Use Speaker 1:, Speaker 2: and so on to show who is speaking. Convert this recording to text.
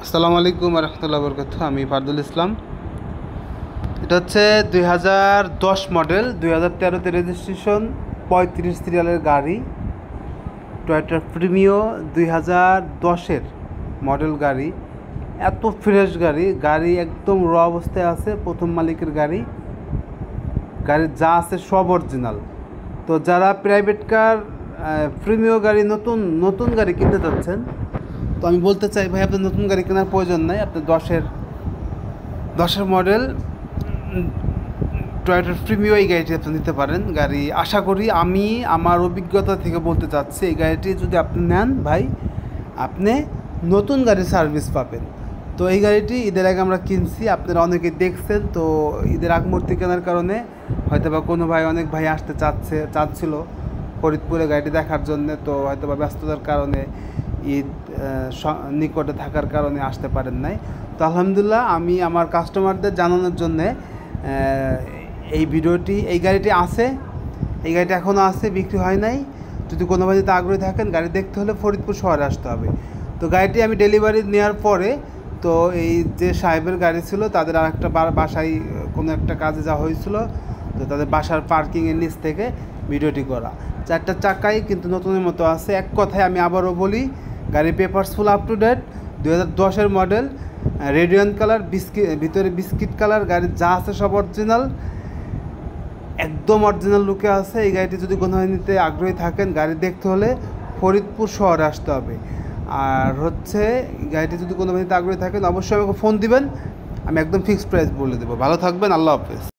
Speaker 1: আসসালামু আলাইকুম রহমতুল্লাহ বরকাত। আমি ফারদুল ইসলাম। এটা হচ্ছে 2010 মডেল, 2013তে রেজিস্ট্রেশন, 35 সিরিয়ালের গাড়ি। টয়োটা প্রিমিও 2010-এর মডেল গাড়ি। এত ফ্রেশ গাড়ি, গাড়ি একদম র অবস্থায় আছে, প্রথম মালিকের গাড়ি। গাড়ির যা আছে সব অরিজিনাল। তো যারা প্রাইভেট কার প্রিমিও গাড়ি নতুন নতুন গাড়ি কিনতে চাচ্ছেন, তো আমি বলতে চাই ভাই, আপনার নতুন গাড়ি কেনার প্রয়োজন নাই। আপনি দশের মডেল টয়োটা প্রিমিও এই গাড়িটি আপনি নিতে পারেন। গাড়ি আশা করি, আমি আমার অভিজ্ঞতা থেকে বলতে চাচ্ছি, এই গাড়িটি যদি আপনি নেন ভাই, আপনি নতুন গাড়ির সার্ভিস পাবেন। তো এই গাড়িটি ঈদের আগে আমরা কিনছি, আপনারা অনেকে দেখছেন। তো ঈদের আগ মুহূর্তে কেনার কারণে হয়তো বা কোনো ভাই, অনেক ভাই আসতে চাচ্ছিল ফরিদপুরে গাড়িটি দেখার জন্যে। তো হয়তো বা ব্যস্ততার কারণে, ঈদ নিকটে থাকার কারণে আসতে পারেন নাই। তো আলহামদুলিল্লাহ, আমি আমার কাস্টমারদের জানানোর জন্যে এই গাড়িটি আছে, এই গাড়িটা এখনও আছে, বিক্রি হয় নাই। যদি কোনো ভাই যদি আগ্রহী থাকেন, গাড়ি দেখতে হলে ফরিদপুর শহরে আসতে হবে। তো গাড়িটি আমি ডেলিভারি নেওয়ার পরে, তো এই যে সাহেবের গাড়ি ছিল, তাদের আর একটা বাসায় কোনো একটা কাজে যাওয়া হয়েছিল, তো তাদের বাসার পার্কিংয়ের নিচ থেকে ভিডিওটি করা। চারটা চাকাই কিন্তু নতুনের মতো আছে। এক কথায় আমি আবারও বলি, গাড়ির papers full up to date, 2010-এর মডেল, রেডিয়ান কালার, ভিতরে বিস্কিট কালার। গাড়ির যা আছে সব অরিজিনাল, একদম অরিজিনাল লুকে আছে। এই গাড়িটি যদি কোনো নিতে আগ্রহী থাকেন, গাড়ি দেখতে হলে ফরিদপুর শহরে আসতে হবে। আর হচ্ছে, গাড়িটি যদি কোনো নিতে আগ্রহী থাকেন, অবশ্যই আমাকে ফোন দিবেন, আমি একদম ফিক্সড প্রাইস বলে দেবো। ভালো থাকবেন, আল্লাহ হাফেজ।